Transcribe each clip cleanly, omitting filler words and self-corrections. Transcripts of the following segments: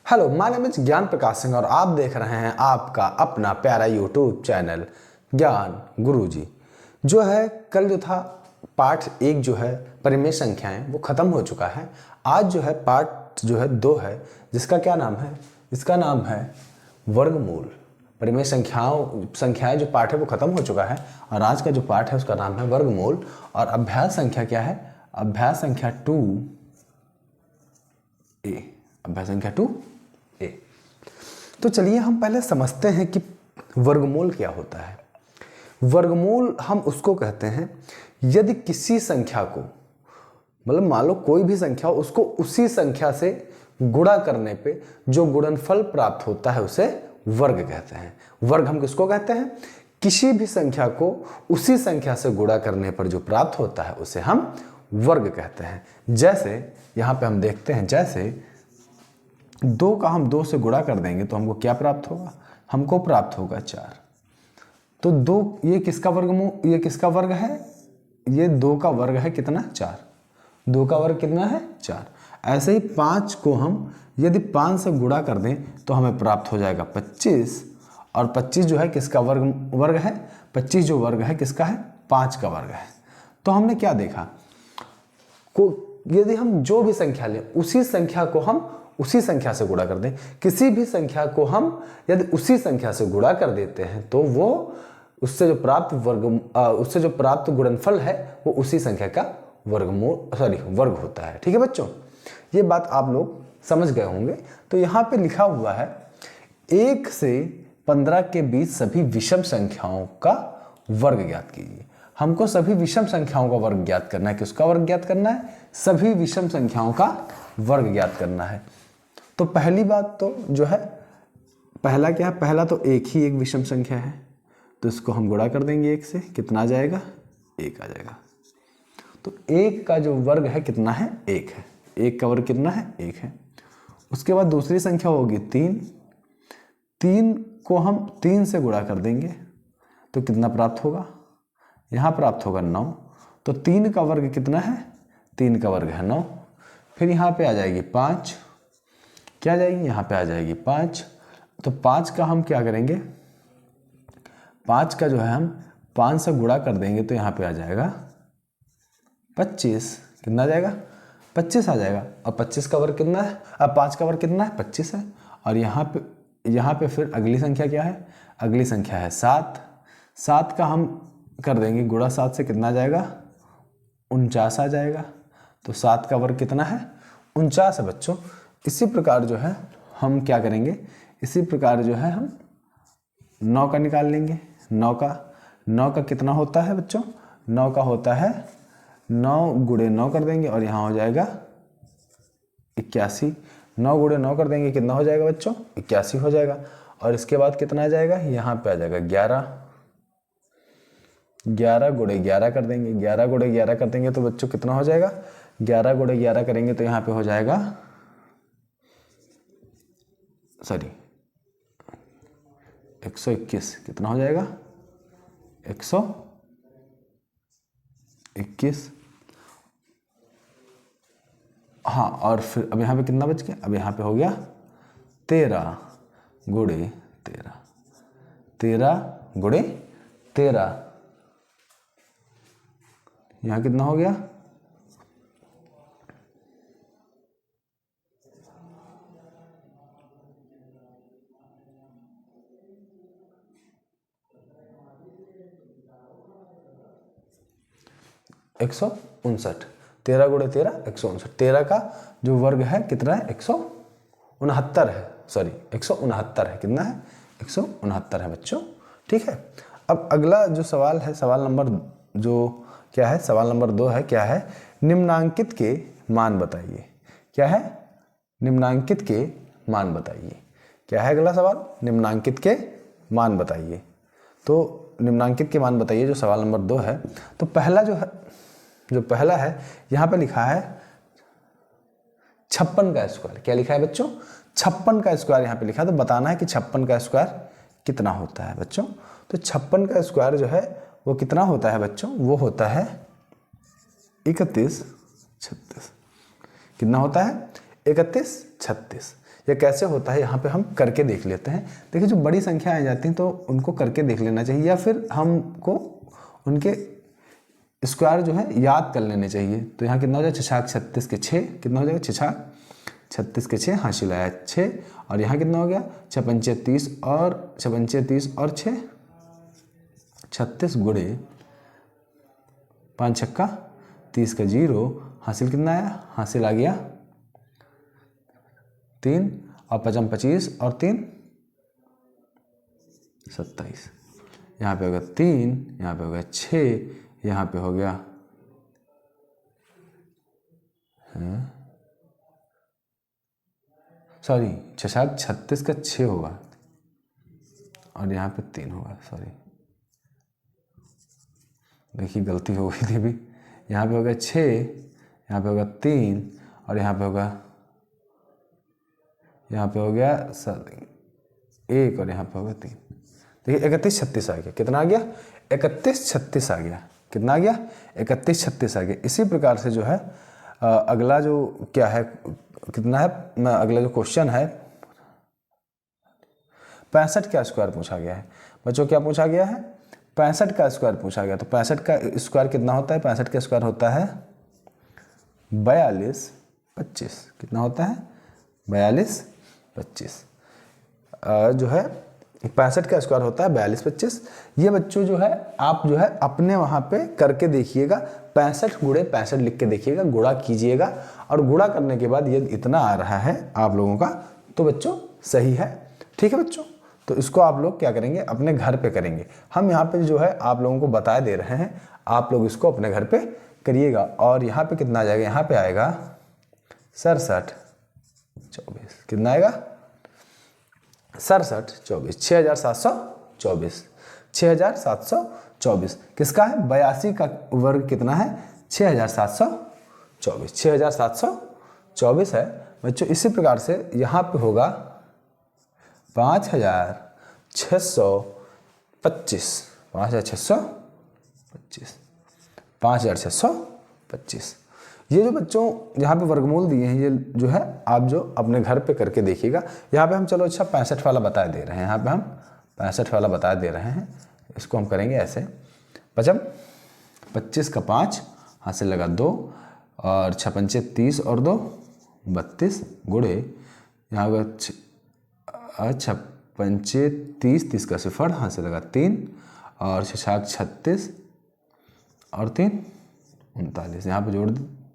Hello, my name is ज्ञान प्रकाश सिंह और आप देख रहे हैं आपका अपना प्यारा यूट्यूब चैनल ज्ञान गुरुजी। जो है कल जो था पार्ट 1 जो है परिमेय संख्याएं वो ख़त्म हो चुका है। आज जो है पार्ट जो है 2 है, जिसका क्या नाम है, इसका नाम है वर्गमूल। परिमेय संख्याएं जो पार्ट है वो ख़त्म हो चुका है और आज का जो पार्ट है उसका नाम है वर्गमूल। और अभ्यास संख्या क्या है? अभ्यास संख्या 2A। अभ्यास संख्या 2A। तो चलिए हम पहले समझते हैं कि वर्गमूल क्या होता है। वर्गमूल हम उसको कहते हैं यदि किसी संख्या को, मतलब मान लो कोई भी संख्या हो, उसको उसी संख्या से गुणा करने पे जो गुणनफल प्राप्त होता है उसे वर्ग कहते हैं। वर्ग हम किसको कहते हैं? किसी भी संख्या को उसी संख्या से गुणा करने पर जो प्राप्त होता है उसे हम वर्ग कहते हैं। जैसे यहाँ पे हम देखते हैं, जैसे 2 का हम 2 से गुणा कर देंगे तो हमको क्या प्राप्त होगा? हमको प्राप्त होगा 4। तो 2 ये किसका वर्गमूल, ये किसका वर्ग है? ये 2 का वर्ग है कितना? 4। 2 का वर्ग कितना है? 4। ऐसे ही 5 को हम यदि 5 से गुणा कर दें तो हमें प्राप्त हो जाएगा 25। और 25 जो है किसका वर्ग है? 25 जो वर्ग है किसका है? 5 का वर्ग है। तो हमने क्या देखा, यदि हम जो भी संख्या लें उसी संख्या को हम उसी संख्या से गुणा कर दें, किसी भी संख्या को हम यदि उसी संख्या से गुणा कर देते हैं तो वो उससे जो प्राप्त गुणनफल है वो उसी संख्या का वर्ग होता है। ठीक है बच्चों, ये बात आप लोग समझ गए होंगे। तो यहाँ पे लिखा हुआ है 1 से 15 के बीच सभी विषम संख्याओं का वर्ग ज्ञात कीजिए। हमको सभी विषम संख्याओं का वर्ग ज्ञात करना है। किसका वर्ग ज्ञात करना है? सभी विषम संख्याओं का वर्ग ज्ञात करना है। तो पहली बात तो जो है, पहला क्या है? पहला तो एक ही एक विषम संख्या है, तो इसको हम गुणा कर देंगे 1 से। कितना आ जाएगा? 1 आ जाएगा। तो 1 का जो वर्ग है कितना है? 1 है। 1 का वर्ग कितना है? 1 है। उसके बाद दूसरी संख्या होगी 3। 3 को हम 3 से गुणा कर देंगे तो कितना प्राप्त होगा? यहाँ प्राप्त होगा 9। तो 3 का वर्ग कितना है? 3 का वर्ग है 9। फिर यहाँ पे आ जाएगी 5। क्या आ जाएगी? यहाँ पे आ जाएगी 5। तो 5 का हम क्या करेंगे? 5 का जो है हम 5 से गुणा कर देंगे तो यहाँ पे आ जाएगा 25। कितना आ जाएगा? 25 आ जाएगा। और 25 का वर्ग कितना है? अब 5 का वर्ग कितना है? 25 है। और यहाँ पे फिर अगली संख्या क्या है? अगली संख्या है 7। 7 का हम कर देंगे गुणा 7 से। कितना आ जाएगा? 49 आ जाएगा। तो 7 का वर्ग कितना है? 49 है बच्चों। इसी प्रकार जो है हम क्या करेंगे? इसी प्रकार जो है हम 9 का निकाल लेंगे। 9 का कितना होता है बच्चों? 9 का होता है 9 गुणे 9 कर देंगे और यहाँ हो जाएगा 81। 9 गुणे 9 कर देंगे, कितना हो जाएगा बच्चों? 81 हो जाएगा। और इसके बाद कितना आ जाएगा? यहाँ पे आ जाएगा 11। 11 गुणे 11 कर देंगे। 11 गुणे 11 कर देंगे तो बच्चों कितना हो जाएगा? 11 गुणे 11 करेंगे तो यहाँ पे हो जाएगा 121। कितना हो जाएगा? 121। हाँ, और फिर अब यहाँ पे कितना बच गया? अब यहाँ पे हो गया 13 गुणे 13। 13 गुणे 13। यहाँ कितना हो गया? एक 159। 13 गुणे 13 159। 13 का जो वर्ग है कितना है? 169 है। 169 है। कितना है? 169 है बच्चों। ठीक है। अब अगला जो सवाल है, सवाल नंबर जो क्या है? सवाल नंबर 2 है। क्या है? निम्नांकित के मान बताइए। क्या है? निम्नांकित के मान बताइए। क्या है अगला सवाल? निम्नांकित के मान बताइए। तो निम्नांकित के मान बताइए जो सवाल नंबर 2 है। तो पहला जो पहला है यहाँ पे लिखा है 56 का स्क्वायर। क्या लिखा है बच्चों? 56 का स्क्वायर यहाँ पे लिखा है। तो बताना है कि 56 का स्क्वायर कितना होता है बच्चों। तो 56 का स्क्वायर जो है वो कितना होता है बच्चों? वो होता है 31 36। कितना होता है? 31 36। ये कैसे होता है यहाँ पे हम करके देख लेते हैं। देखिए जो बड़ी संख्या आ जाती हैं तो उनको करके देख लेना चाहिए, या फिर हमको उनके स्क्वायर जो है याद कर लेने चाहिए। तो यहाँ कितना हो जाएगा, 6 36 के 6, कितना हो जाएगा 6 36 के 6, हासिल आया 6। और यहाँ कितना हो गया 6 पंचे 30 और 6 पंचे 30 और 6 36 गुणे 5 छक्का 30 का 0, हासिल कितना आया, हासिल आ गया 3 और 5 25 और 3 27। यहाँ पे होगा 3, यहाँ पे होगा 6, यहाँ पे हो गया सॉरी 6 36 का 6 होगा और यहाँ पे 3 होगा, सॉरी देखिए गलती हो गई थी अभी। यहाँ पे होगा 6, यहाँ पे होगा 3 और यहाँ पे होगा, यहाँ पे हो गया 1 और यहाँ पे होगा 3। देखिए 31 36 आ गया, कितना आ गया 31 36 आ गया, कितना आ गया 31 36 आ गया। इसी प्रकार से जो है अगला जो क्या है, कितना है, अगला जो क्वेश्चन है 65 का स्क्वायर पूछा गया है। बच्चों क्या पूछा गया है, 65 का स्क्वायर पूछा गया। तो 65 का स्क्वायर कितना होता है, 65 का स्क्वायर होता है 42 25, कितना होता है 42 25, जो है 65 का स्क्वायर होता है 42 25। ये बच्चों जो है आप जो है अपने वहाँ पे करके देखिएगा, 65 गुणे 65 लिख के देखिएगा, गुणा कीजिएगा और गुणा करने के बाद ये इतना आ रहा है आप लोगों का, तो बच्चों सही है। ठीक है बच्चों, तो इसको आप लोग क्या करेंगे, अपने घर पे करेंगे। हम यहाँ पे जो है आप लोगों को बता दे रहे हैं, आप लोग इसको अपने घर पे करिएगा। और यहाँ पे कितना आ जाएगा, यहाँ पे आएगा 67 24, कितना आएगा 67 24, 6724, 6724 किसका है, 82 का वर्ग कितना है 6724, 6724 है बच्चों। इसी प्रकार से यहाँ पे होगा 5625, 5625, 5625। ये जो बच्चों यहाँ पे वर्गमूल दिए हैं, ये जो है आप जो अपने घर पे करके देखिएगा। यहाँ पे हम चलो अच्छा 65 वाला बता दे रहे हैं, यहाँ पे हम 65 वाला बता दे रहे हैं। इसको हम करेंगे ऐसे, 25 का 5 हासिल लगा 2 और 6 पंचे 30 और 2 32 गुणे, यहाँ होगा 6 पंचे 30 30 का 0 हासिल लगा 3 और 6 36 और 3 39। यहाँ पे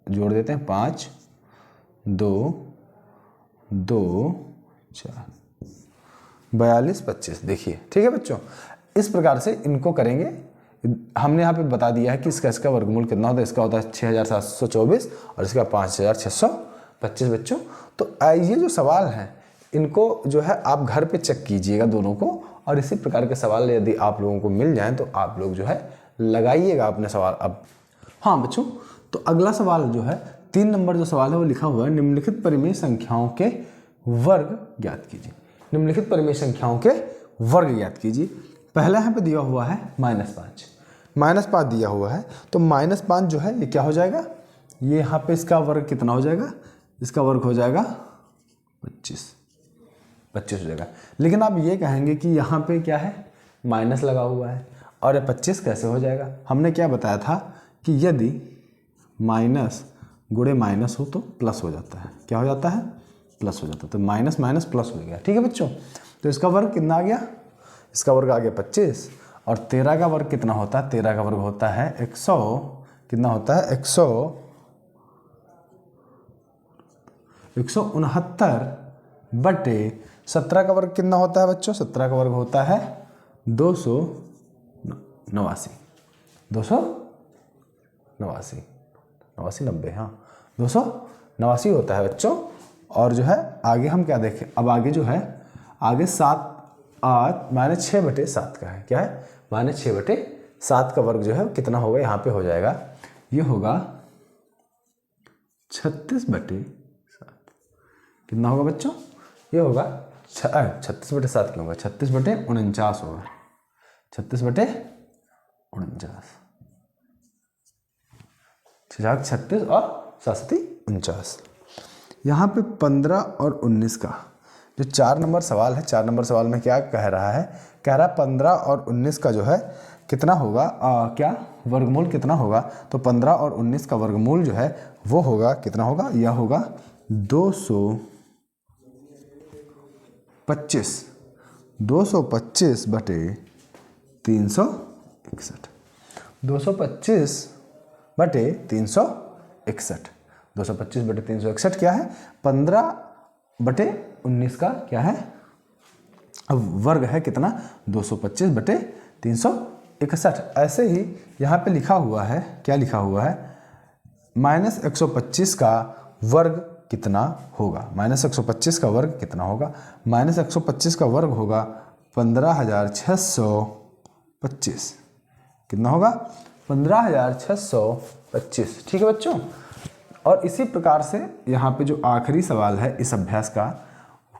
जोड़ देते हैं 5 2 2 4 42 25। देखिए ठीक है बच्चों, इस प्रकार से इनको करेंगे। हमने यहाँ पे बता दिया है कि इसका वर्गमूल कितना होता है, इसका होता है 6724 और इसका 5625 बच्चों। तो ये जो सवाल है इनको जो है आप घर पे चेक कीजिएगा दोनों को, और इसी प्रकार के सवाल यदि आप लोगों को मिल जाएं तो आप लोग जो है लगाइएगा अपने सवाल। अब हाँ बच्चों, तो अगला सवाल जो है 3 नंबर जो सवाल है वो लिखा हुआ है, निम्नलिखित परिमेय संख्याओं के वर्ग ज्ञात कीजिए। निम्नलिखित परिमेय संख्याओं के वर्ग ज्ञात कीजिए। पहला यहाँ पे दिया हुआ है -5 दिया हुआ है, तो -5 जो है ये क्या हो जाएगा, ये यहाँ पे इसका वर्ग कितना हो जाएगा, इसका वर्ग हो जाएगा 25 हो जाएगा। लेकिन आप ये कहेंगे कि यहाँ पे क्या है, माइनस लगा हुआ है और ये 25 कैसे हो जाएगा। हमने क्या बताया था कि यदि माइनस गुणे माइनस हो तो प्लस हो जाता है। क्या हो जाता है, प्लस हो जाता है। तो माइनस माइनस प्लस हो गया। ठीक है बच्चों, तो इसका वर्ग कितना आ गया, इसका वर्ग आ गया 25 और 13 का वर्ग कितना होता है, 13 का वर्ग होता है 100, कितना होता है 169 बटे 17 का वर्ग कितना होता है बच्चों, 17 का वर्ग होता है 289, 90 हाँ 289 होता है बच्चों। और जो है आगे हम क्या देखें, अब आगे जो है आगे 6/7 का है। क्या है, -6/7 का वर्ग जो है कितना होगा, यहाँ पे हो जाएगा, ये होगा 36/7। कितना होगा बच्चों, ये होगा 36/7 क्यों होगा, 36/49 होगा, 36/49, 36 और 7 49। यहाँ पे 15 और 19 का जो 4 नंबर सवाल है, 4 नंबर सवाल में क्या कह रहा है, कह रहा है 15 और 19 का जो है कितना होगा, क्या वर्गमूल कितना होगा। तो 15 और 19 का वर्गमूल जो है वो होगा कितना होगा, यह होगा 225 बटे 361, 225 बटे 361, 225 बटे 361 क्या है, 15 बटे 19 का क्या है, अब वर्ग है कितना, 225 बटे 361। ऐसे ही यहाँ पे लिखा हुआ है, क्या लिखा हुआ है, -125 का वर्ग कितना होगा, -125 का वर्ग कितना होगा, -125 का वर्ग होगा 15,625, कितना होगा, 15,625। ठीक है बच्चों। और इसी प्रकार से यहाँ पे जो आखिरी सवाल है इस अभ्यास का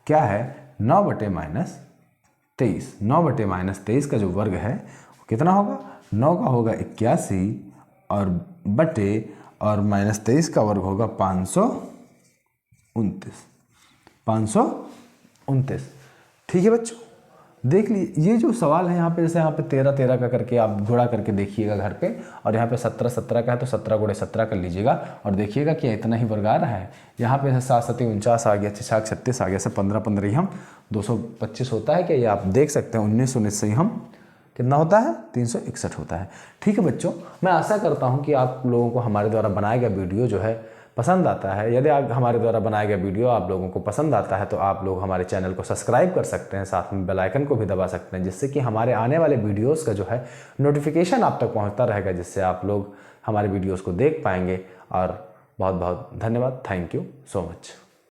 क्या है, 9 बटे -23, 9 बटे -23 का जो वर्ग है वो कितना होगा, 9 का होगा 81 और बटे और -23 का वर्ग होगा 529। ठीक है बच्चों, देख लीजिए ये जो सवाल है यहाँ पे, जैसे यहाँ पे 13 का करके आप गुणा करके देखिएगा घर पे, और यहाँ पे 17 का है तो 17 × 17 कर लीजिएगा और देखिएगा कि इतना ही वर्ग आ रहा है। यहाँ पे 7 7 49 आ गया, 6 36 आ गया, से 15 15 ही हम 225 होता है क्या, ये आप देख सकते हैं। 19 19 से ही हम कितना होता है, 361 होता है। ठीक है बच्चों, मैं आशा करता हूँ कि आप लोगों को हमारे द्वारा बनाया गया वीडियो जो है पसंद आता है। यदि आप हमारे द्वारा बनाया गया वीडियो आप लोगों को पसंद आता है तो आप लोग हमारे चैनल को सब्सक्राइब कर सकते हैं, साथ में बेल आइकन को भी दबा सकते हैं, जिससे कि हमारे आने वाले वीडियोस का जो है नोटिफिकेशन आप तक पहुंचता रहेगा, जिससे आप लोग हमारे वीडियोस को देख पाएंगे। और बहुत बहुत धन्यवाद, थैंक यू सो मच।